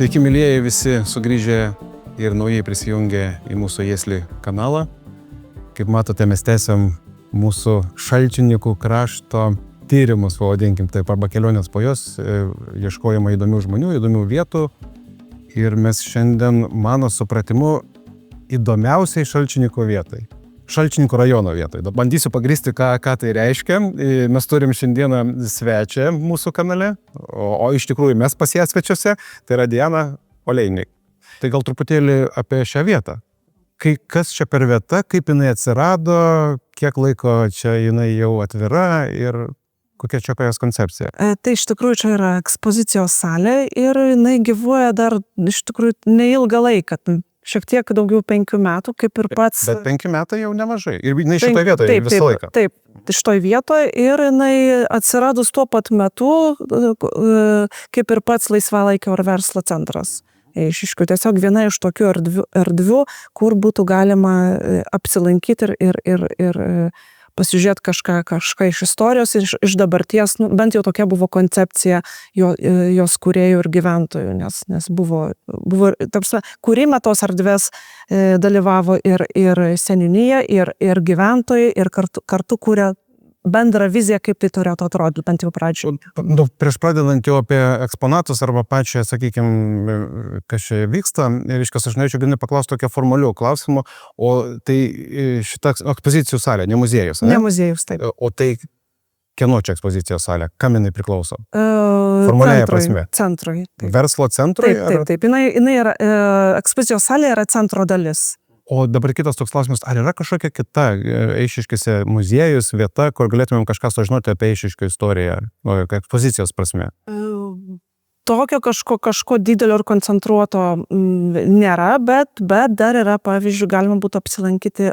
Sveiki, mylėjai visi sugrįžę ir naujai prisijungę į mūsų Jėslį kanalą. Kaip matote, mes tęsiam mūsų Šalčininkų krašto tyrimus, vadinkim taip, arba kelionės po jos, ieškojama įdomių žmonių, įdomių vietų. Ir mes šiandien, mano supratimu, įdomiausiai Šalčininkų vietai. Šalčininkų rajono vietoj. Bandysiu pagristi, ką tai reiškia. Mes turim šiandieną svečią mūsų kanale, o iš tikrųjų mes pas ją svečiuose, tai yra Diana Oleinik. Tai gal truputėlį apie šią vietą. Kas čia per vieta, kaip jinai atsirado, kiek laiko čia jinai jau atvira ir kokia čia jos koncepcija? Tai iš tikrųjų čia yra ekspozicijos salė ir jinai gyvuoja dar iš tikrųjų neilgą laiką. Šiek tiek daugiau 5 metų, kaip ir pats. Bet 5 metai jau nemažai. Ir jinai šitoje vietoje visą laiką. Taip, šitoje vietoje ir jinai atsiradus tuo pat metu, kaip ir pats laisvalaikio ir verslo centras. Eišiškių tiesiog viena iš tokių erdvių, kur būtų galima apsilankyti ir pasižiūrėti kažką iš istorijos ir iš dabarties, bent jau tokia buvo koncepcija jos kūrėjų ir gyventojų, nes buvo tarsi, kūrime tos erdvės dalyvavo ir seniūnija, ir gyventojai, ir kartu kūrė bendrą viziją, kaip tai turėtų atrodyti, bent jau pradžioje. Prieš pradedant jau apie eksponatus arba pačią, sakykime, kas čia vyksta, reiškia, aš norėčiau gana paklausti tokio formalių klausimų, o tai šita ekspozicijų salė, ne muziejus, ne? Ne muziejus, taip. O tai kieno čia ekspozicijos salė? Kam jinai priklauso? Formaliaja prasme. Centrui. Taip. Verslo centrui? Taip. Jinai yra, ekspozicijos salė yra centro dalis. O dabar kitas toks klausimas, ar yra kažkokia kita Eišiškėse muziejus, vieta, kur galėtumėm kažką sužinoti apie Eišiškių istoriją, ekspozicijos prasme? Tokio kažko didelio ir koncentruoto nėra, bet dar yra, pavyzdžiui, galima būtų apsilankyti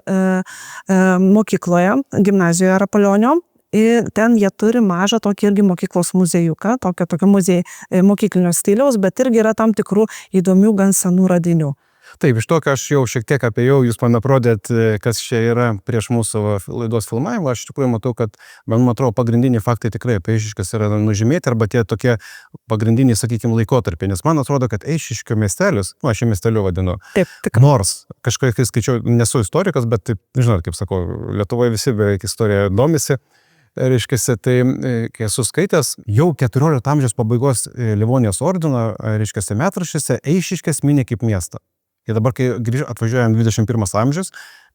mokykloje, gimnazijoje Rapalionio. Ir ten jie turi mažą tokį irgi mokyklos muziejuką, tokio mokyklinio stiliaus, bet irgi yra tam tikrų įdomių gan senų radinių. Taip, iš to, ką aš jau šiek tiek apėjau, jūs man aprodėt, kas čia yra prieš mūsų laidos filmavimą, aš iš tikrųjų matau, kad, man atrodo, pagrindiniai faktai tikrai apie Eišiškes yra nužymėti, arba tie tokie pagrindiniai, sakykime, laikotarpiai, nes man atrodo, kad Eišiškio miestelis, aš jį miesteliu vadinu, taip. Nors, kažkai skaičiau, nesu istorikas, bet taip, žinot, kaip sakau, Lietuvoje visi beveik istorija domisi, reiškiasi, tai kai esu skaitęs, jau 14 amžiaus pabaigos Livonijos ordino, reiškiasi, metraščiuose Eišiškes mini kaip miestą. Ir dabar, kai atvažiuojam 21 amžius,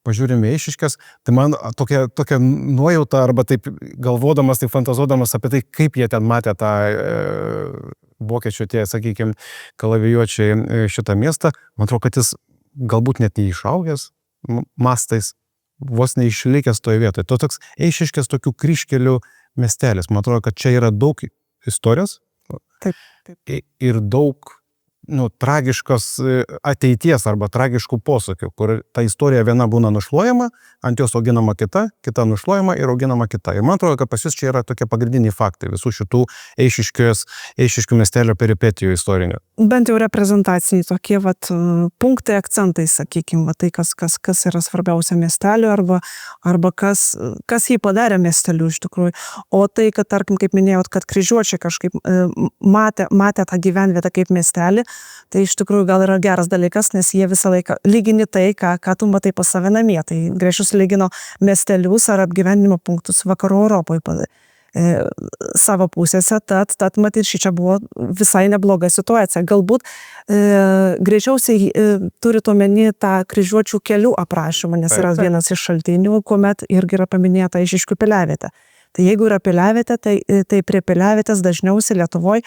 pažiūrime Eišiškes, tai man tokia nuojauta, arba taip galvodamas, taip fantazuodamas apie tai, kaip jie ten matė tą vokiečių tie, sakykime, kalavijuočiai šitą miestą, man atrodo, kad jis galbūt net neišaugęs mastais, vos neišlikęs toje vietoje. To toks Eišiškės tokių kryžkelių miestelis. Man atrodo, kad čia yra daug istorijos. Taip. Ir daug tragiškos ateities arba tragiškų posūkių, kur ta istorija viena būna nušluojama, ant jos auginama kita nušluojama ir auginama kita. Ir man atrodo, kad pas jūs čia yra tokie pagrindiniai faktai visų šitų Eišiškių miestelio peripetijų istorinių. Bent jau reprezentaciniai tokie punktai, akcentai, sakykime, tai kas yra svarbiausia miesteliu arba kas jį padarė miesteliu iš tikrųjų. O tai, kad, tarkim, kaip minėjot, kad kryžiuočiai kažkaip matė tą gyvenvietę kaip miestelį, tai iš tikrųjų gal yra geras dalykas, nes jie visą laiką lygini tai, ką tu matai pas save namie. Tai Grešius lygino miestelius ar apgyvendinimo punktus vakarų Europoje savo pusėse, tad matyt, šičia buvo visai nebloga situacija. Galbūt greičiausiai turi omeny tą kryžiuočių kelių aprašymą, nes yra vienas iš šaltinių, kuomet irgi yra paminėta Eišiškių piliavietė. Tai jeigu yra piliavietė, tai prie piliavietės dažniausiai Lietuvoje,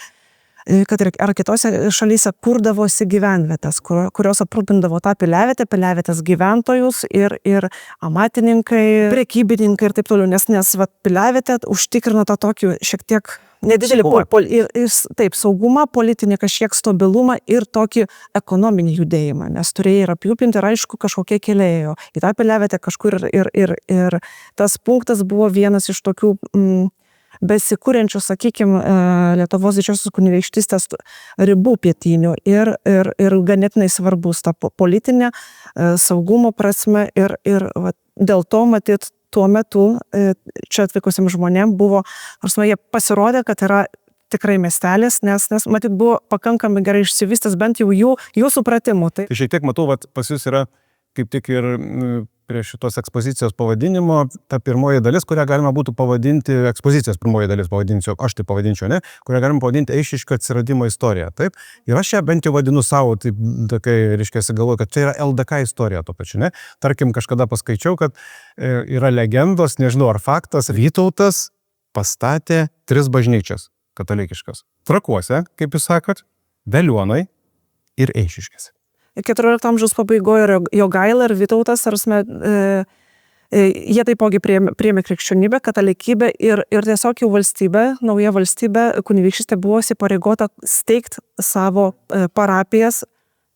kad ar kitose šalyse kurdavosi gyvenvietės, kurios aprūpindavo tą piliavietės gyventojus ir amatininkai, prekybininkai ir taip toliau, nes piliavietė užtikrina tą tokį šiek tiek nedidelį saugumą, politinį kažkiek stabilumą ir tokį ekonominį judėjimą, nes turėjai ir apjūpinti ir aišku kažkokie keliai į tą piliavietę kažkur ir tas punktas buvo vienas iš tokių besikūrenčių, sakykime, Lietuvos didžiosios kunigaikštystės ribų pietinių ir ganėtinai svarbus ta politinė saugumo prasme ir dėl to matyt tuo metu čia atvykusiems žmonėms buvo, nors jie pasirodė, kad yra tikrai miestelis, nes matyt buvo pakankamai gerai išsivystęs bent jau jų supratimu. Tai šiek tiek matau, vat, pas jūs yra kaip tik ir prie šitos ekspozicijos pavadinimo ta pirmoji dalis, kurią galima būtų pavadinti, ekspozicijos pirmoji dalis pavadinsiu, aš tai pavadinčiau, ne, kurią galima pavadinti Eišiškių atsiradimo istorija, taip? Ir aš ją bent jau vadinu savo, taip, kai, reiškia, galvoju, kad tai yra LDK istorija to pačiu, ne? Tarkim, kažkada paskaičiau, kad yra legendos, nežinau, ar faktas, Vytautas pastatė 3 bažnyčias katalikiškas. Trakuose, kaip jūs sakot, Veliuonoj ir Eišiškėse. 14 amžiaus pabaigoje Jogaila ir Vytautas, jie taipogi priėmė krikščionybę, katalikybę ir tiesiog jau valstybė, nauja valstybė, kunigaikštystė buvo įsipareigota steigti savo parapijas,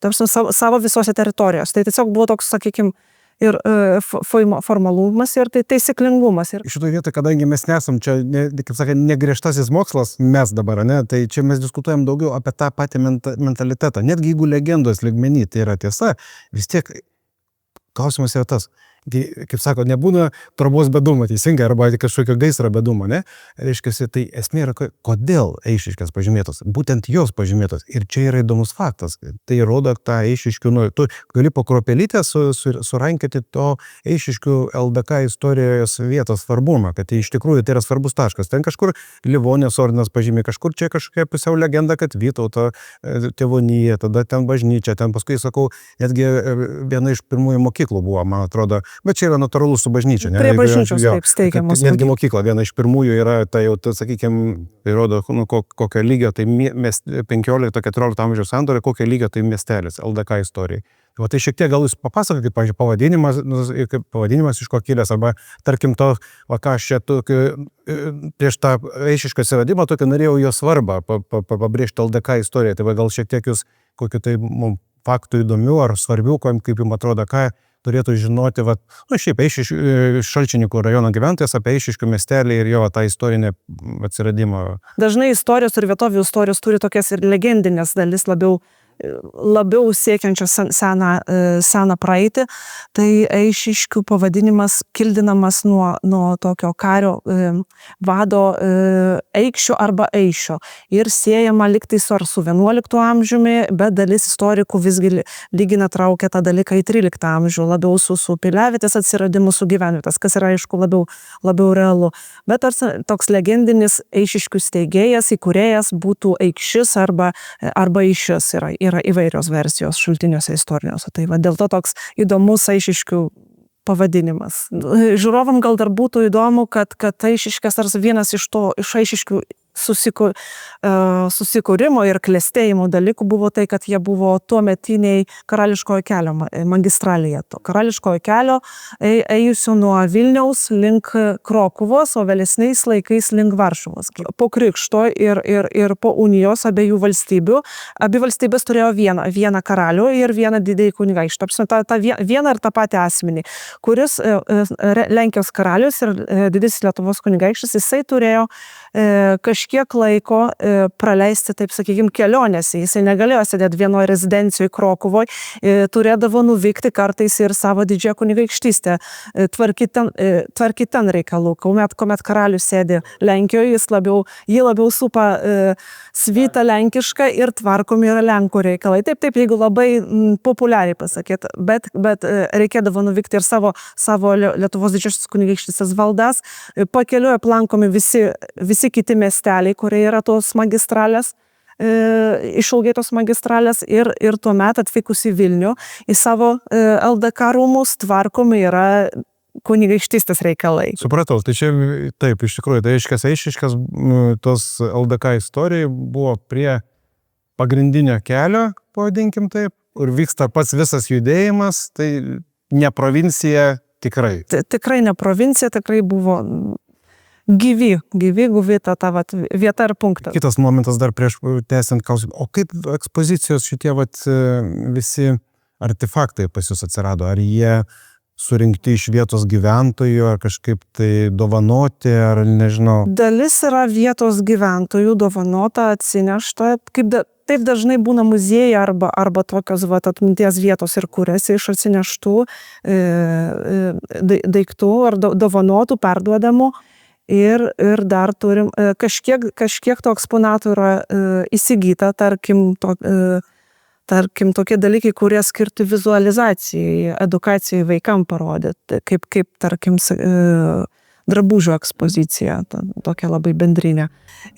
savo visose teritorijos. Tai tiesiog buvo toks, sakykime, ir formalumas ir tai taisyklingumas. Šitoje vietoje, kadangi mes nesam čia, kaip sakė, negriežtasis mokslas, mes dabar, ne, tai čia mes diskutuojam daugiau apie tą patį mentalitetą. Netgi jeigu legendos lygmenį tai yra tiesa, vis tiek klausimas yra tas. Kaip sako, nebūna trobos bedumo, teisingai, arba kažkokio gaisro bedumo, ne? Reiškia, tai esmė yra, kodėl Eišiškės pažymėtos, būtent jos pažymėtos. Ir čia yra įdomus faktas. Tai rodo tą Eišiškių, tu gali po kruopelytę surankyti to Eišiškių LDK istorijos vietos svarbumą, kad tai iš tikrųjų tai yra svarbus taškas. Ten kažkur Livonijos ordinas pažymė, kažkur čia kažkokia pusiau legenda, kad Vytauto tėvonija, tada ten bažnyčia, ten paskui, sakau, netgi viena iš pirmųjų mokyklų buvo, man atrodo. Bet čia yra natūralus su bažnyčia. Prie bažnyčios taip steigiamas. Netgi mokykla, viena iš pirmųjų yra, tai jau, sakykime, tai rodo, kokio lygio, tai 15-14 amžiaus sandorė, kokio lygio tai miestelis, LDK istorijai. O tai šiek tiek gal jūs papasakokit, pavyzdžiui, pavadinimas iš ko kilęs, arba, tarkim, to, ką aš čia prieš tą Eišiškio atsiradimą, tokį norėjau jo svarbą pabrėžti LDK istoriją. Tai gal šiek tiek jūs kokiu tai faktų įdomių ar svarbių, kaip jums atrodo, ką turėtų žinoti, šiaip Šalčininkų rajono gyventojas apie Eišiškių miestelį ir jo tą istorinę atsiradimą. Dažnai istorijos ir vietovių istorijos turi tokias ir legendinės dalis labiau siekiančios seną praeitį, tai Eišiškių pavadinimas kildinamas nuo tokio kario vado Eikščio arba Eišio ir siejama liktai su 11 amžiumi, bet dalis istorikų visgi lygina traukia tą dalyką į 13 amžių, labiau su piliavietės atsiradimu, su gyvenvietės, kas yra aišku labiau realu. Bet toks legendinis Eišiškių steigėjas, įkūrėjas būtų Eikšis arba Eišis yra įvairios versijos šaltiniuose istoriniuose. Tai dėl to toks įdomus Eišiškių pavadinimas. Žiūrovam gal dar būtų įdomu, kad Eišiškės ar vienas iš Eišiškių susikūrimo ir klestėjimo dalykų buvo tai, kad jie buvo tuometiniai Karališkojo kelio magistralėje. Karališkojo kelio ėjusių nuo Vilniaus link Krokuvos, o vėlesniais laikais link Varšuvos. Po krikšto ir po unijos abiejų valstybių. Abi valstybės turėjo vieną karalių ir vieną didįjį kunigaikštį. Ta vieną ir tą patį asmenį, kuris Lenkijos karalius ir didysis Lietuvos kunigaikštis, jisai turėjo kažkiek laiko praleisti, taip sakykime, kelionėse. Jisai negalėjo sėdėti vienoje rezidencijoje Krokuvoje, turėdavo nuvykti kartais ir savo didžiąją kunigaikštystę, tvarkyti ten reikalų. Kuomet karalius sėdi Lenkijoje, jį labiau supa svita lenkiška ir tvarkomi yra Lenkų reikalai. Taip, jeigu labai populiariai pasakyti, bet reikėdavo nuvykti ir savo Lietuvos didžiosios kunigaikštystės valdas. Pakeliu aplankomi visi kiti miesteliai, kurie yra tos magistralės, išilgėtos magistralės ir tuomet atvykus į Vilnių, į savo LDK rūmus tvarkomi yra kunigaikštystės reikalai. Supratau, tai čia taip, iš tikrųjų, tai Eišiškės tos LDK istorijai buvo prie pagrindinio kelio, pavadinkim taip, kur vyksta pats visas judėjimas, tai ne provincija tikrai. Tikrai ne provincija, tikrai buvo gyvi ta vieta ir punktas. Kitas momentas dar prieš tęsiant klausimą, o kaip ekspozicijos šitie visi artefaktai pas jūs atsirado? Ar jie surinkti iš vietos gyventojų, ar kažkaip tai dovanoti, ar nežinau? Dalis yra vietos gyventojų dovanota, atsinešta, taip dažnai būna muziejai arba tokios atminties vietos ir kuriasi iš atsineštų daiktų ar dovanotų, perduodamų. ir dar turim kažkiek to eksponatų yra įsigyta, tarkim tokie dalykai, kurie skirti vizualizacijai, edukacijai vaikam parodyti, kaip tarkim drabužių ekspozicija, tokia labai bendrinė.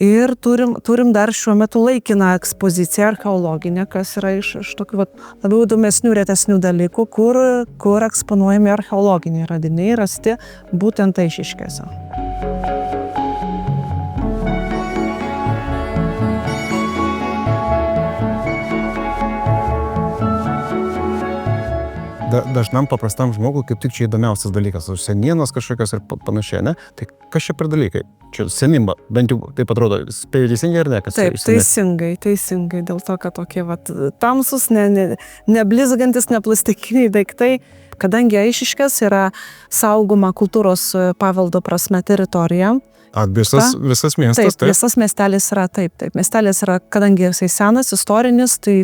Ir turim dar šiuo metu laikiną ekspoziciją archeologinę, kas yra iš tokių labiau įdomesnių, retesnių dalykų, kur eksponuojami archeologiniai radiniai rasti būtent Eišiškėse. Dažnam paprastam žmogui kaip tik čia įdomiausias dalykas, senienos kažkokios ir panašiai, ne? Tai kas čia per dalykai? Čia senimba, bent jau taip atrodo, spėjau teisingai ar ne? Taip, teisingai, dėl to, kad tokie tamsus, neblizgantis, neplastikiniai daiktai, kadangi Eišiškės yra saugoma kultūros paveldo prasme teritorija. Visas miestas, taip? Visas miestelis yra, taip. Miestelis yra, kadangi jisai senas, istorinis, tai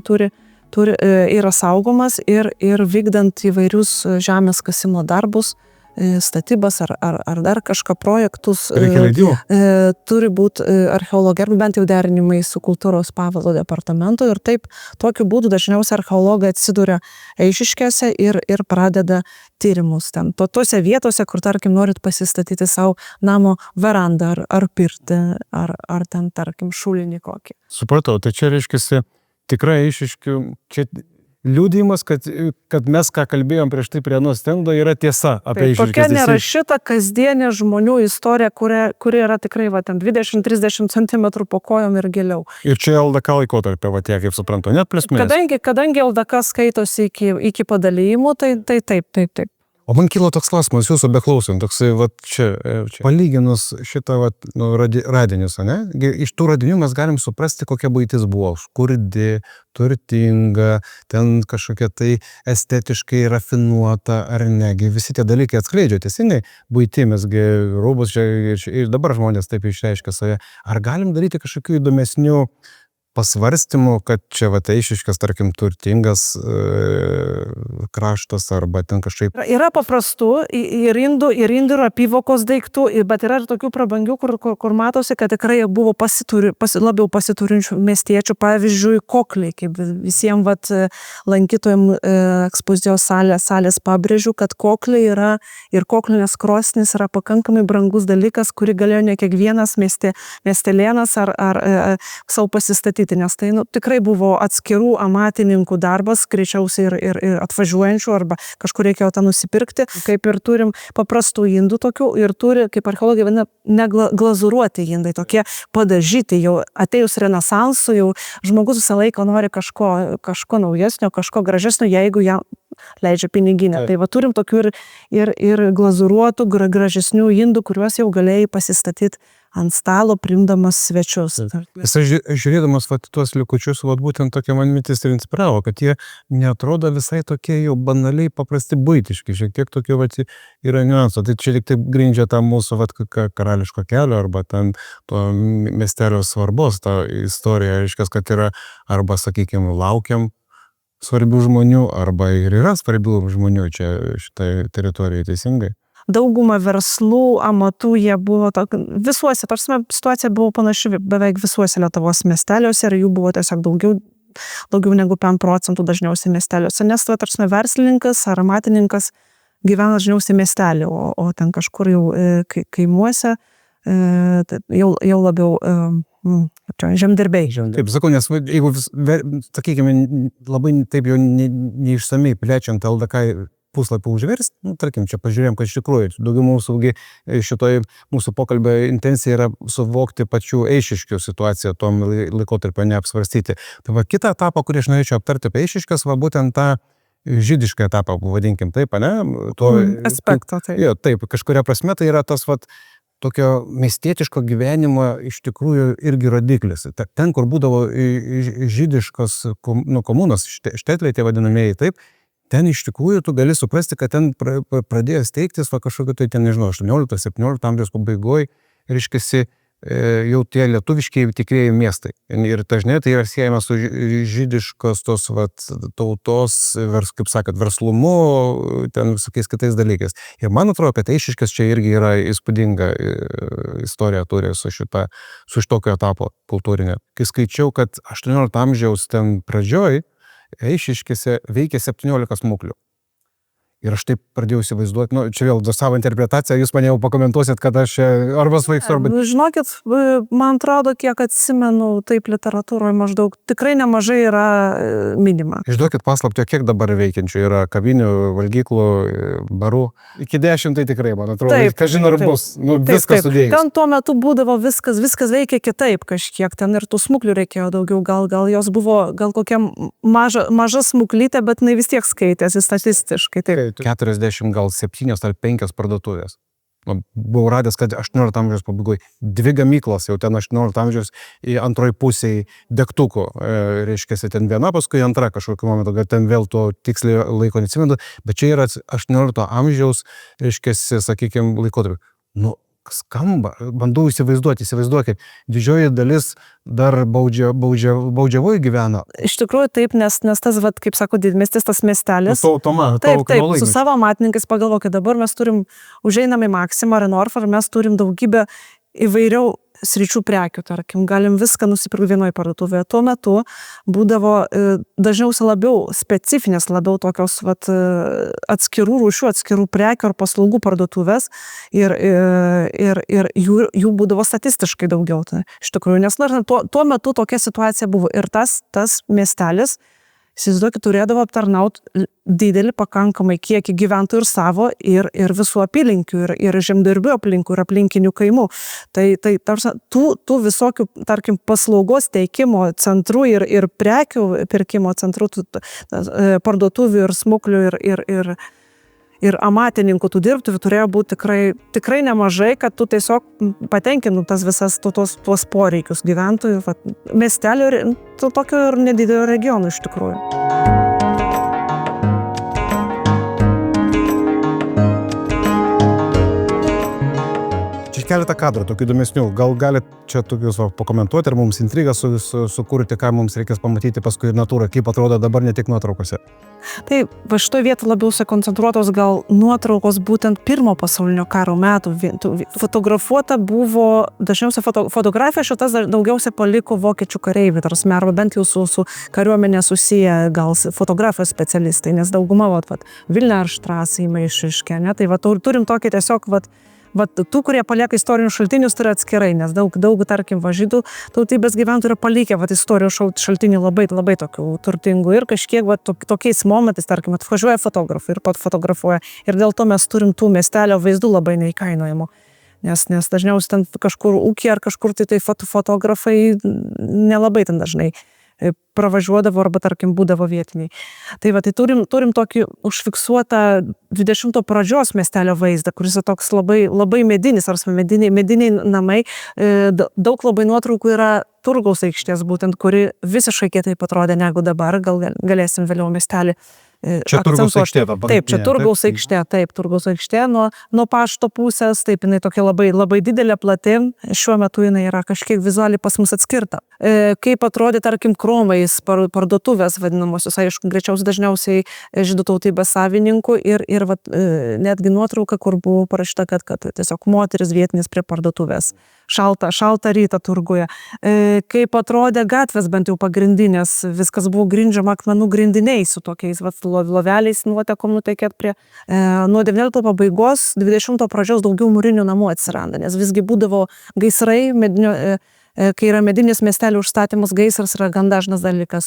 yra saugomas ir vykdant įvairius žemės kasimo darbus, statybas ar dar kažką projektus, turi būti archeologai, arba bent jau derinimai su kultūros paveldo departamentu ir taip, tokiu būdu dažniausiai archeologai atsiduria Eišiškėse ir pradeda tyrimus ten. Tose vietose, kur, tarkim, norit pasistatyti savo namo verandą ar pirtį, ar ten, tarkim, šulinį kokį. Supratau, tai čia reiškiasi tikrai Eišiškių, čia liudijimas, kad mes, ką kalbėjom prieš tai prie anos stendo, yra tiesa apie Eišiškės. Tokia nerašyta kasdienė žmonių istorija, kuri yra tikrai 20-30 cm po kojom ir giliau. Ir čia LDK laikotarpio, tiek, kaip suprantu, net plius-minus. Kadangi LDK skaitosi iki padalijimų, tai taip. O man kilo toks klausimas, jūsų beklausant, toksai, čia. Palyginus šitą, radinius, ne? Iš tų radinių mes galim suprasti, kokia buitis buvo. Skurdi, turtinga, ten kažkokia tai estetiškai rafinuota, ar negi. Visi tie dalykai atskleidžia teisingai buitį, mesgi rūbus čia ir dabar žmonės taip išreiškia save. Ar galim daryti kažkokių įdomesnių pasvarstymų, kad čia Eišiškės, tarkim, turtingas kraštas arba ten kažkaip. Yra paprastų ir indų ir apyvokos daiktų, bet yra ir tokių prabangių, kur matosi, kad tikrai buvo labiau pasiturinčių miestiečių, pavyzdžiui, kokliai, kaip visiems lankytojams ekspozicijos salės pabrėžiu, kad kokliai yra ir koklinės krosnis yra pakankamai brangus dalykas, kurį galėjo ne kiekvienas miestelėnas ar savo pasistatyti. Nes tai tikrai buvo atskirų amatininkų darbas, greičiausiai ir atvažiuojančių, arba kažkur reikėjo tą nusipirkti. Kaip ir turim paprastų indų tokių ir turi, kaip archeologai vadina, neglazuruoti indai, tokie padažyti. Jau atėjus renesansui, jau žmogus visą laiką nori kažko naujesnio, kažko gražesnio, jeigu jam leidžia piniginę. Tai turim tokių ir glazuruotų, gražesnių indų, kuriuos jau galėjai pasistatyti ant stalo, priimdamas svečius. Jis žiūrėdamas tuos likučius, būtent tokia man mintis ir inspiravo, kad jie neatrodo visai tokie jau banaliai paprasti buitiški, šiek tiek tokie yra niuansų. Tai čia tik taip grindžia tą mūsų karališko kelio arba ten to miestelio svarbos, tą istoriją, reiškia, kad yra arba, sakykime, laukiam svarbių žmonių, arba ir yra svarbių žmonių čia šitai teritorijai, teisingai. Dauguma verslų, amatų, jie buvo visuose, situacija buvo panaši beveik visuose Lietuvos miesteliuose ir jų buvo tiesiog daugiau negu 5% dažniausiai miesteliuose, nes verslininkas ar amatininkas gyvena dažniausiai miestelį, o ten kažkur jau kaimuose jau labiau žemdirbiai. Taip, sakau, nes jeigu, sakykime, labai taip jau neišsamei plečiant LDK puslapį užverst, tarkim, čia pažiūrėjom, kad iš tikrųjų daugiau mūsų šitoj mūsų pokalbio intencija yra suvokti pačių Eišiškių situaciją tom laikotarpio neapsvarstyti. Tai kitą etapą, kurį aš norėčiau aptarti apie Eišiškes, būtent tą žydišką etapą, vadinkim taip, ne? Aspekto, taip. Jo, taip, kažkuria prasme tai yra tas tokio miestietiško gyvenimo iš tikrųjų irgi rodiklis. Ten, kur būdavo žydiškos komunos, štetliai tie vadinamieji, taip, ten iš tikrųjų tu gali suprasti, kad ten pradėjo steigtis kažkokio tai, nežinau, 18-17 amžiaus pabaigoje, reiškiasi, jau tie lietuviškiai tikrieji miestai. Ir dažnai tai yra siejama su žydiškos tos tautos, kaip sakant, verslumu, ten visokiais kitais dalykais. Ir man atrodo, kad Eišiškės čia irgi yra įspūdinga istorija turi su šitokio etapo kultūrinė. Kai skaičiau, kad 18 amžiaus ten pradžioj Eišiškėse veikė 17 smuklių. Ir aš taip pradėjau įsivaizduoti, čia vėl savo interpretaciją, jūs mane jau pakomentuosit, kad aš arba svaigsiu, arba... Žinokit, man atrodo, kiek atsimenu, taip literatūroje maždaug tikrai nemažai yra minima. Išduokit paslaptį, kiek dabar veikiančių yra kavinių, valgyklų, barų. Iki 10 tai tikrai, man atrodo, kažin ar bus, viskas sudėjus. Ten tuo metu būdavo viskas veikia kitaip kažkiek, ten ir tų smuklių reikėjo daugiau, gal jos buvo, gal kokia maža smuklytė, bet jinai vis tiek skaitėsi statistiškai. Taip. 40, gal 7 ar 5 parduotuvės. Buvau radęs, kad 18 amžiaus pabaigoje 2 gamyklos, jau ten 18 amžiaus antroji pusėje degtukų. Reiškia, ten viena, paskui antra kažkokiu momentu, kad ten vėl to tiksliai laiko neatsimenu, bet čia yra 18 amžiaus, reiškia, sakykime, laikotarpiu. Skamba, bandau įsivaizduokit, didžioji dalis dar baudžiavoje gyveno. Iš tikrųjų taip, nes tas, kaip sako, didmiestis, tas miestelis. Taip, su savo amatininkais pagalvokit, dabar mes turim, užeinam į Maksimą, Renorfą ir mes turim daugybę įvairių sričių prekių, tarkim, galim viską nusipirkti vienoje parduotuvėje. Tuo metu būdavo dažniausiai labiau specifinės, labiau tokios atskirų rūšių, atskirų prekių ar paslaugų parduotuvės ir jų būdavo statistiškai daugiau. Tai, iš tikrųjų, nes tuo metu tokia situacija buvo ir tas miestelis, įsivaizduokit, turėdavo aptarnauti didelį pakankamai kiekį gyventojų ir savo, ir visų apylinkių, ir žemdirbių aplinkų, ir aplinkinių kaimų. Tai tų visokių, tarkim, paslaugos teikimo centrų ir prekių pirkimo centrų, parduotuvių ir smuklių ir amatininkų tų dirbtuvių turėjo būti tikrai nemažai, kad tu tiesiog patenkintum tas visas tuos poreikius gyventojų, miestelio ir tokio ir nedidelio regiono iš tikrųjų. Keletą kadrų, tokių įdomesnių. Gal galit čia tokius pakomentuoti ir mums intrigą sukurti, ką mums reikės pamatyti paskui natūrą, kaip atrodo dabar ne tik nuotraukose. Tai šitoje vietoje labiau koncentruotos gal nuotraukos būtent Pirmo pasaulinio karo metų. Fotografuota buvo, dažniausiai fotografija šitas daugiausiai paliko vokiečių kareiviai, arba bent jau su kariuomenė susiję gal fotografijos specialistai, nes dauguma Vilniarštrasė įmaišiškė, ne? Tai turim tokį tiesiog tų, kurie palieka istorinius šaltinius, tai yra atskirai, nes daug tarkim, žydų tautybės gyventojų yra palikę istorijos šaltinių labai tokių turtingų ir kažkiek tokiais momentais, tarkim, atvažiuoja fotografai ir fotografuoja. Ir dėl to mes turim tų miestelio vaizdų labai neįkainojamų. Nes dažniausiai ten kažkur ūkiai ar kažkur tai fotografai nelabai ten dažnai pravažiuodavo arba, tarkim, būdavo vietiniai. Tai turim tokį užfiksuotą 20 pradžios miestelio vaizdą, kuris yra toks labai medinis, ar mediniai namai. Daug labai nuotraukų yra Turgaus aikštės, būtent, kuri visiškai kitaip atrodė negu dabar, gal galėsim vėliau miestelį. Čia Turgaus aikštė dabar. Taip, čia Turgaus aikštė, Turgaus aikštė nuo pašto pusės, taip, jinai tokia labai didelė, plati, šiuo metu jinai yra kažkiek vizualiai pas mus atskirta. Kaip atrodė, tarkim, kromais parduotuvės vadinamosios, aišku, greičiausiai dažniausiai žydų tautybės savininkų ir netgi nuotrauka, kur buvo parašyta, kad tiesiog moteris vietinis prie parduotuvės. Šaltą rytą turguje. Kaip atrodė gatvės, bent jau pagrindinės, viskas buvo grindžiama akmenų grindiniais su tokiais loveliais nuotekom nutekėt prie. Nuo 19 pabaigos, 20 pradžios daugiau mūrinių namų atsiranda, nes visgi būdavo gaisrai, kai yra medinis miestelio užstatymas, gaisras yra gan dažnas dalykas.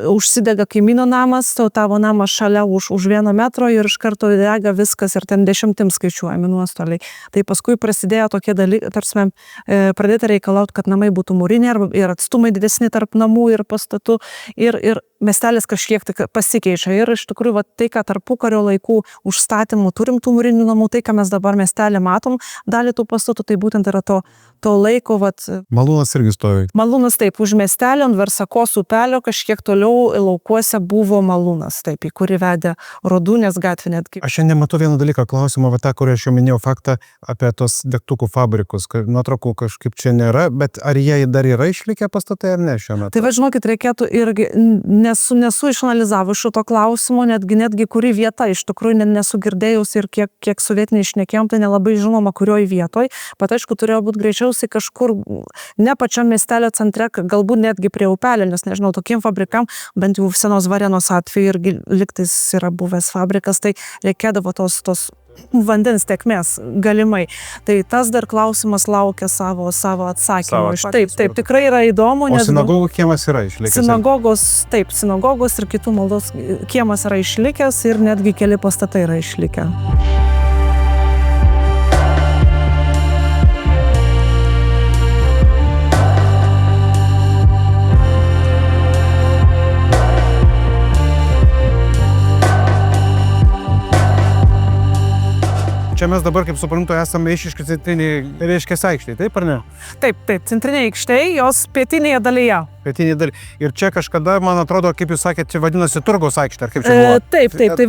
Užsidega kaimyno namas, tavo namas šalia už 1 metro ir iš karto dega viskas ir ten 10 skaičiuojami nuostoliai. Tai paskui prasidėjo tokie dalykai, tarsi pradėta reikalauti, kad namai būtų mūriniai ir atstumai didesni tarp namų ir pastatų ir miestelis kažkiek pasikeičia. Ir iš tikrųjų tai, ką tarpukario laikų užstatymų turim tų mūrinių namų, tai, ką mes dabar miestelį matom, dalį tų pastatų, tai būtent yra to laiko, vat, Malūnas irgi stovi. malūnas taip, už miestelio, ant Versakos upelio, kažkiek toliau laukuose buvo malūnas, taip, į kurį vedė Rodūnės gatvė netgi. Aš šiandien matau vieną dalyką, klausimą, va tą, kurį aš jau minėjau, faktą apie tos degtukų fabrikus, kad nuotraukų kažkaip čia nėra, bet ar jie dar yra išlikę pastatai ar ne šiuo metu? Tai va, žinokit, reikėtų irgi, nesu išanalizavus šito klausimo, netgi kuri vieta, iš tikrųjų nesu girdėjus ir kiek sovietiniai šnekėjom, tai nelabai žinoma, kurioj vietoj, bet aišku, turėjo būti greičiausiai kažkur ne pačiam miestelio centre, galbūt netgi prie upelio, nes nežinau, tokiem fabrikam, bent jau Senos Varėnos atveju irgi liktais yra buvęs fabrikas, tai reikėdavo tos vandens tekmės galimai. Tai tas dar klausimas laukia savo atsakymo. Taip, tikrai yra įdomu. O sinagogų kiemas yra išlikęs? Sinagogos ir kitų maldos kiemas yra išlikęs ir netgi keli pastatai yra išlikę. Čia mes dabar, kaip suprantu, esame Eišiškių centriniai reiškės aikštėje, taip ar ne? Taip, centriniai aikštėje, jos pietinėje dalyje. Pietinėje dalyje. Ir čia kažkada, man atrodo, kaip jūs sakėte, čia vadinasi Turgaus aikštė, ar kaip čia buvo? Taip, tai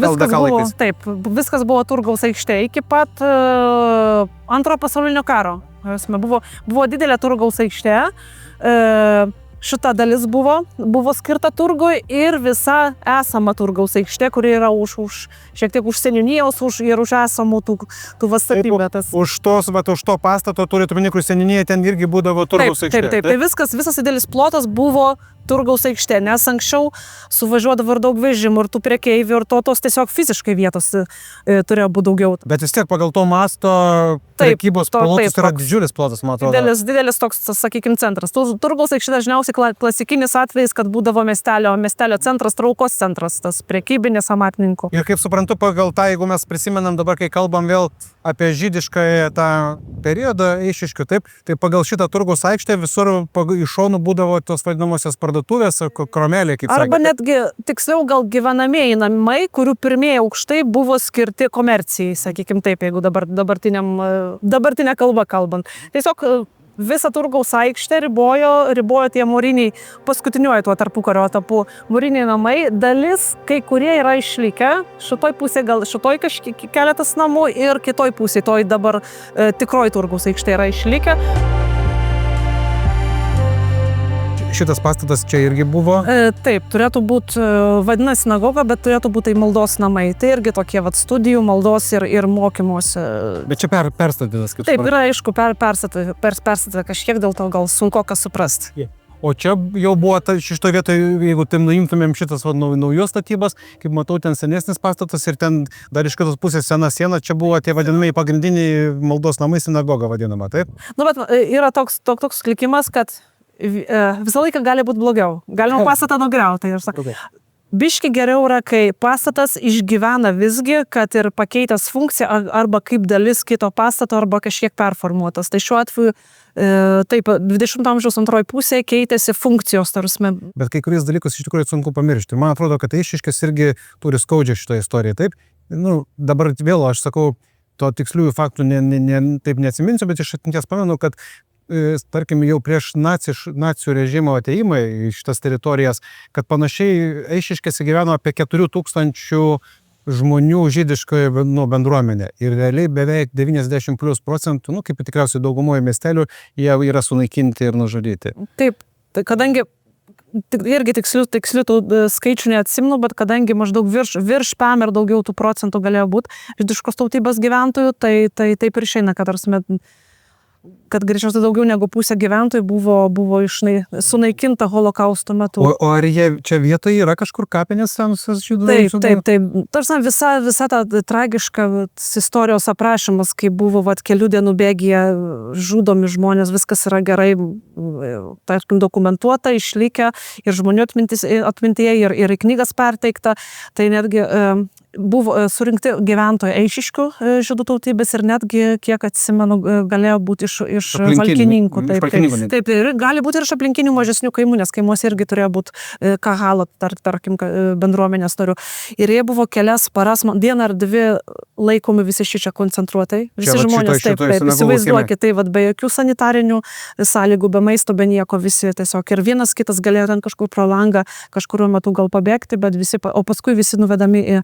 viskas buvo Turgaus aikštė iki pat Antrojo pasaulinio karo. Buvo didelė Turgaus aikštė. Šita dalis buvo skirta turgui ir visa esama Turgaus aikštė, kuri yra šiek tiek už seniūnijos ir už esamų tų statybų. Už to pastato turėtų minėti, kur seniūnija ten irgi būdavo Turgaus aikštė. Taip. Tai visas didelis plotas buvo Turgaus aikštė, nes anksčiau suvažiuodavo ir daug vežimų ir tų prekeivių ir tos tiesiog fiziškai vietos turėjo būti daugiau. Bet vis tiek pagal to masto prekybos plotas yra didžiulis plotas, man atrodo. Didelis toks, sakykime, centras. Turgaus aikštė dažniausiai klasikinis atvejis, kad būdavo miestelio centras, traukos centras, tas prekybinės amatininkų. Ir kaip suprantu, pagal tą, jeigu mes prisimenam dabar, kai kalbam vėl apie žydiškąją tą periodą Eišiškių, taip, tai pagal šitą Turgaus aikštę visur iš šonų būdavo tos vadinamosios parduotuvės, kromelė, kaip sakė. Arba netgi, tiksliau, gal gyvenamieji namai, kurių pirmieji aukštai buvo skirti komercijai, sakykime taip, jeigu dabartinė kalba kalbant. Tiesiog visą Turgaus aikštę ribojo tie mūriniai, paskutiniuoju tuo tarpukario etapu, mūriniai namai. Dalis, kai kurie yra išlikę, šitoj pusėje gal šitoj keletas namų ir kitoj pusėje, toj dabar tikroji Turgaus aikštė yra išlikę. Šitas pastatas čia irgi buvo? Taip, turėtų būti, vadinasi sinagoga, bet turėtų būti maldos namai. Tai irgi tokie studijų, maldos ir mokymuose. Bet čia perstatytas, kaip suprantu. Taip, yra aišku, perstatyta kažkiek, dėl to gal sunku ką suprasti. O čia jau buvo šito vietoje, jeigu taip nuimtumėm šitas naujos statybas, kaip matau, ten senesnis pastatas ir ten dar iš kitos pusės sena siena, čia buvo tie vadinamai pagrindiniai maldos namai, sinagoga vadinama, taip? Bet yra toks likimas, kad visą laiką gali būti blogiau. Galima pastatą nugriauti. Biški geriau yra, kai pastatas išgyvena visgi, kad ir pakeitęs funkciją arba kaip dalis kito pastato arba kažkiek performuotas. Tai šiuo atveju taip, 20 amžiaus antroji pusė keitėsi funkcijos tarsi. Bet kai kuriais dalykus iš tikrųjų sunku pamiršti. Man atrodo, kad Eišiškės irgi turi skaudžią šitą istoriją. Taip, dabar vėl aš sakau, to tiksliųjų faktų taip neatsiminsiu, bet iš atminties pamenu, kad tarkim, jau prieš nacių režimo ateimą į šitas teritorijas, kad panašiai Eišiškėse gyveno apie 4000 žmonių žydiškoje bendruomenė. Ir realiai beveik 90+%, kaip tikriausiai daugumoje miestelių, jie yra sunaikinti ir nužudyti. Taip, tai kadangi irgi tikslių tų skaičių neatsimenu, bet kadangi maždaug virš PM ir daugiau tų procentų galėjo būti žydiškos tautybės gyventojų, tai taip ir išeina, kad greičiausiai daugiau negu pusė gyventojų buvo sunaikinta holokausto metu. O ar jie čia vietoje yra kažkur kapinės senosios žydų? Taip. Tarsi visa ta tragiška istorijos aprašymas, kai buvo kelių dienų bėgyje žudomi žmonės, viskas yra gerai, tarkim, dokumentuota, išlikę ir žmonių atmintyje ir į knygas perteikta. Tai netgi buvo surinkti gyventojai Eišiškių žydų tautybės ir netgi, kiek atsimenu, galėjo būti iš iš Valkininkų. Iš Valkininkų. Taip, ir gali būti ir iš aplinkinių mažesnių kaimų, nes kaimuose irgi turėjo būti kahalo, tarkim, bendruomenės narių. Ir jie buvo kelias paras, dieną ar dvi laikomi visi šičia koncentruotai. Visi žmonės, taip, įsivaizduokit, tai be jokių sanitarinių sąlygų, be maisto, be nieko, visi tiesiog. Ir vienas kitas galėjo ten kažkur pro langą, kažkuriuo metu gal pabėgti, bet visi, o paskui visi nuvedami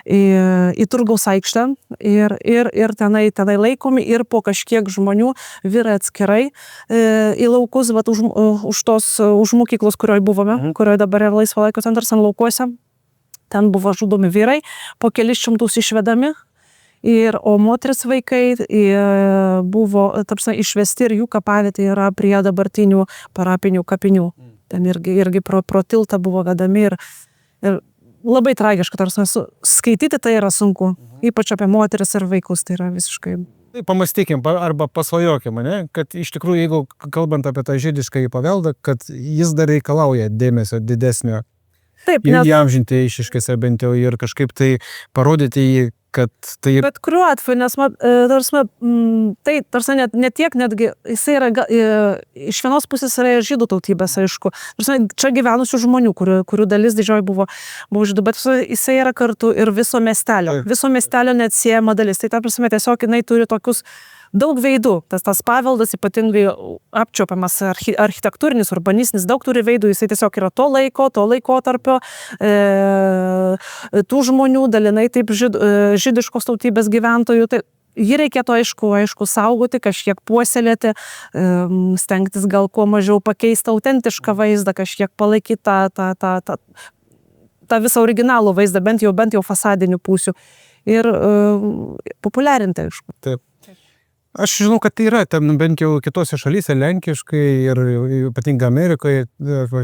į Turgaus aikštę ir tenai laikomi ir po kažkiek žmonių vyrai atskirai į laukus, bet už mokyklos, kurioje buvome, kurioje dabar yra laisvo laiko centras ant laukuose. Ten buvo žudomi vyrai, po kelis šimtus išvedami. O moteris vaikai buvo išvesti ir jų kapavietė yra prie dabartinių parapinių kapinių. Ten irgi pro tiltą buvo vedami ir labai tragiška, skaityti tai yra sunku, ypač apie moteris ir vaikus, tai yra visiškai. Tai pamastykim arba pasvajokim, kad iš tikrųjų, jeigu kalbant apie tą žydiškąjį paveldą, kad jis dar reikalauja dėmesio didesnio. Taip, įamžinti Eišiškėse bent jau ir kažkaip tai parodyti jį, kad tai... Bet kuriuo atveju, nes tai ne tiek netgi, jisai yra, iš vienos pusės yra žydų tautybės, aišku. Čia gyvenusių žmonių, kurių dalis didžioji buvo žydų, bet jisai yra kartu ir viso miestelio. Viso miestelio neatsiejama dalis. Tai tiesiog jinai turi tokius daug veidų. Tas paveldas ypatingai apčiopiamas architektūrinis, urbanistinis, daug turi veidų, jisai tiesiog yra to laikotarpio, tų žmonių, dalinai taip žydiškos tautybės gyventojų. Tai jį reikėtų aišku saugoti, kažkiek puoselėti, stengtis gal kuo mažiau pakeisti autentišką vaizdą, kažkiek palaikyti tą visą originalų vaizdą, bent jau fasadinių pusių ir populiarinti, aišku. Taip. Aš žinau, kad tai yra, ten bent jau kitose šalyse, lenkiškai ir ypatingai Amerikoje,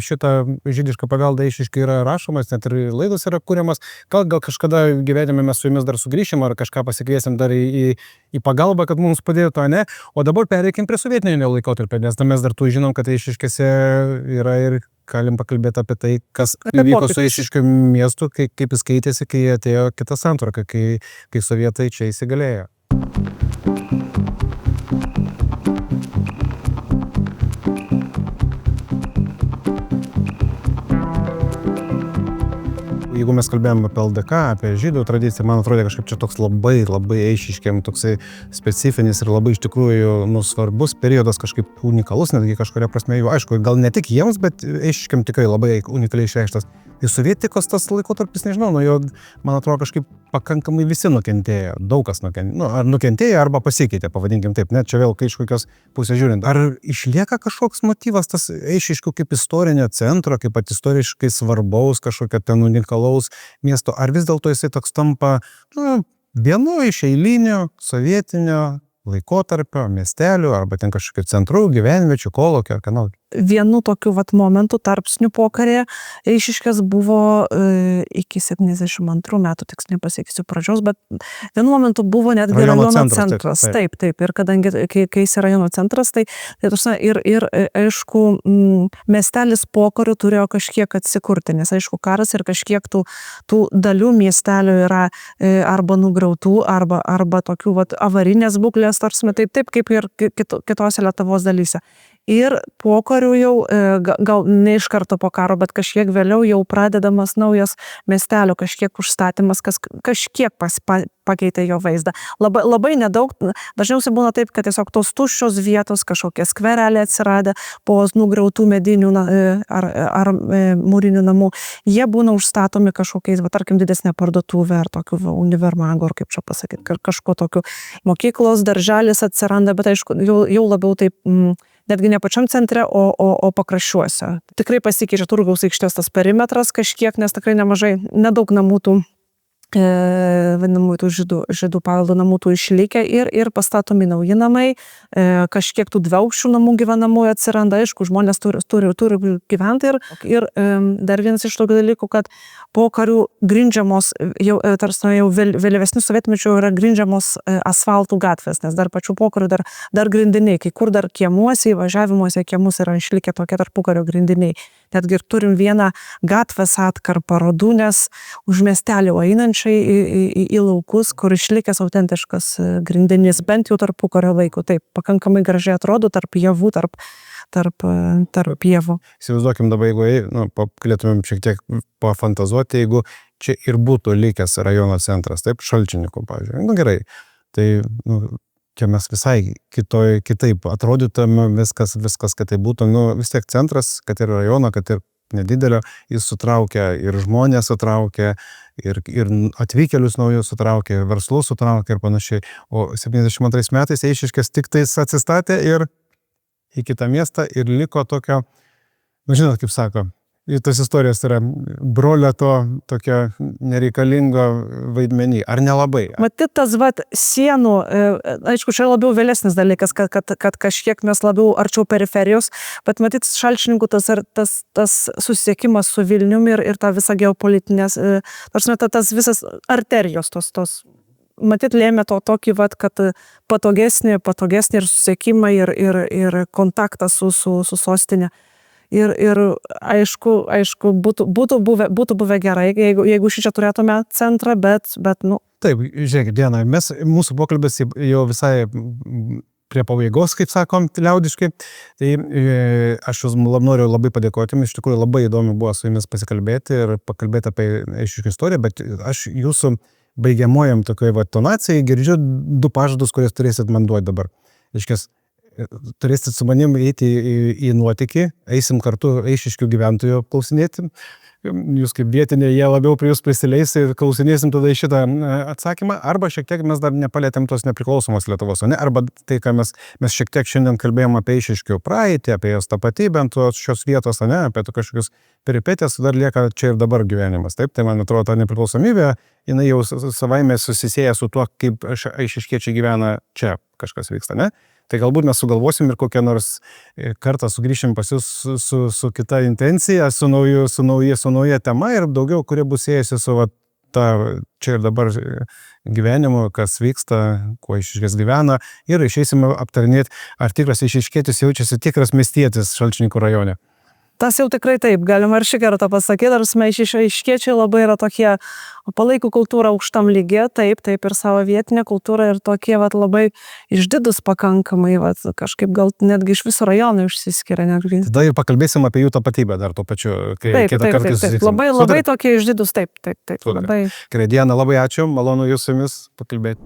šitą žydišką paveldą Eišiškėje yra rašomas, net ir laidos yra kuriamas. Gal kažkada gyvenime mes su jumis dar sugrįšim ar kažką pasikviesim dar į pagalbą, kad mums padėtų, ne? O dabar pereikim prie sovietinio laikotarpio, nes mes dar tų žinom, kad Eišiškėse yra ir galim pakalbėti apie tai, kas vyko su Eišiškių miestu, kaip jis keitėsi, kai atėjo kita santvarka, kai sovietai čia įsigalėjo. Jeigu mes kalbėjom apie LDK, apie žydų tradiciją, man atrodo, kažkaip čia toks labai Eišiškėm toksai specifinis ir labai iš tikrųjų svarbus periodas, kažkaip unikalus, netgi kažkuria prasme, aišku, gal ne tik jiems, bet Eišiškėm tikrai labai unikaliai išreikštas. Ir sovietikos tas laikotarpis, nežinau, nuo jo, man atrodo, kažkaip pakankamai visi nukentėjo, daug kas nukentėjo, ar nukentėjo, arba pasikeitė, pavadinkim taip, net čia vėl iš kokios pusės žiūrint. Ar išlieka kažkoks motyvas tas Eišiškių kaip istorinio centro, kaip pat istoriškai svarbaus, kažkokio ten unikalaus miesto, ar vis dėlto jisai toks tampa vienu iš eilinių sovietinio laikotarpio miestelių, arba ten kažkokių centrų, gyvenviečių, kolūkių ar kanalų? Vienu tokiu momentu tarpsnių pokarėje Eišiškės buvo iki 72 metų, tiksliai nepasakysiu pradžios, bet vienu momentu buvo netgi rajono centras. Taip. Ir kadangi kai jis rajono centras, tai ir aišku, miestelis pokariu turėjo kažkiek atsikurti, nes aišku, karas ir kažkiek tų dalių miestelio yra arba nugriautų, arba tokių avarinės būklės, taip kaip ir kitose Lietuvos dalyse. Ir pokariu jau, gal ne iš karto po karo, bet kažkiek vėliau jau pradedamas naujas miestelio kažkiek užstatymas, kas kažkiek pakeitė jo vaizdą. Labai nedaug, dažniausiai būna taip, kad tiesiog tos tuščios vietos, kažkokie skvereliai atsiradę po nugriautų medinių ar mūrinių namų, jie būna užstatomi kažkokiais, tarkim, didesnė parduotuvė ar tokiu univermago, ar kaip čia pasakyti, kažko tokiu. Mokyklos, darželis atsiranda, bet aišku, jau labiau taip netgi ne pačiam centre, o pakraščiuose. Tikrai pasikeičia Turgaus aikštės tas perimetras kažkiek, nes tikrai nedaug namų tų vadinamųjų tų žydų paveldo namų tų išlikę ir pastatomi nauji namai, kažkiek tų dviaukščių namų gyvenamųjų atsiranda, aišku, žmonės turi gyventi ir dar vienas iš tokių dalykų, kad pokarių grindžiamos, jau vėlyvesnių sovietmečių yra grindžiamos asfaltų gatvės, nes dar pačių pokarių dar grindiniai, kai kur dar kiemuose, įvažiavimuose kiemus yra išlikę tokie tarpukario grindiniai. netgi ir turim vieną gatvės atkarpą Rodūnės už miestelio einančiai į laukus, kur išlikęs autentiškas grindinys, bent jau tarpukario laikų. Taip, pakankamai gražiai atrodo tarp javų, tarp pievų. Įsivaizduokim dabar, jeigu galėtumėm šiek tiek pafantazuoti, jeigu čia ir būtų likęs rajono centras, taip, Šalčininkų, pavyzdžiui. Gerai, tai čia mes visai kitaip atrodytume, viskas, kad tai būtų, vis tiek centras, kad ir rajono, kad ir nedidelio, jis sutraukia ir žmonės sutraukia, ir atvykėlius naujus sutraukia, verslus sutraukia ir panašiai. O 72 metais Eišiškės tik tais atsistatė ir į kitą miestą ir liko tokio, žinot, kaip sako, tas istorijos yra brolio to tokio nereikalingo vaidmenį, ar nelabai? Matyt, tas sienų, aišku, čia labiau vėlesnis dalykas, kad kažkiek mes labiau arčiau periferijos, bet matyt, Šalčininkų tas susisiekimas su Vilniumi ir ta visa geopolitinės, tas visas arterijos tos matyt, lėmė tokį, kad patogesnį ir susiekimą ir kontaktą su sostinė. Ir aišku, būtų buvę gerai, jeigu šičia turėtume centrą, bet. Taip, žiūrėkit, Diana, mūsų pokalbis jau visai prie pabaigos, kaip sakom, liaudiškai. Tai aš jūs noriu labai padėkoti, iš tikrųjų labai įdomu buvo su jumis pasikalbėti ir pakalbėti apie Eišiškių istoriją, bet aš jūsų baigiamojam tokioje tonacijai girdžiu 2 pažadus, kuriuos turėsit man duoti dabar. Reiškia, turėsit su manim eiti į nuotykį, eisim kartu Eišiškių gyventojų klausinėti. Jūs kaip vietinė, jie labiau prie jūs prisileis ir klausinėsim tada į šitą atsakymą, arba šiek tiek mes dar nepalėtėm tos nepriklausomos Lietuvos, ne? Arba tai, ką mes šiek tiek šiandien kalbėjom apie Eišiškių praeitį, apie jos tapatybę ant šios vietos, ne? Apie kažkokius peripetės, dar lieka čia ir dabar gyvenimas. Taip, tai man atrodo, ta nepriklausomybė, jinai jau savaime susisieja su tuo, kaip eišiškiečiai gyvena čia, kažkas vyksta, ne? Tai galbūt mes sugalvosim ir kokią nors kartą sugrįšim pas jūs su kita intencija, su nauja tema ir daugiau, kurie bus siejasi su ta čia ir dabar gyvenimu, kas vyksta, kuo Eišiškės gyvena, ir išeisim aptarinėti, ar tikras eišiškietis jaučiasi tikras miestietis Šalčininkų rajone. Tas jau tikrai taip, galima ir šį kartą pasakyti, ar eišiškiečiai labai yra tokie, palaiko kultūrą aukštam lygyje, taip ir savo vietinę kultūrą ir tokie labai išdidus pakankamai, kažkaip gal netgi iš viso rajono išsiskiria. Netgi. Tada ir pakalbėsim apie jų tapatybę dar tuo pačiu, kai kitą kartą susitiksim. Labai tokie išdidus, taip. Labai. Gerai, Diana, labai ačiū, malonu jūs su jumis pakalbėti.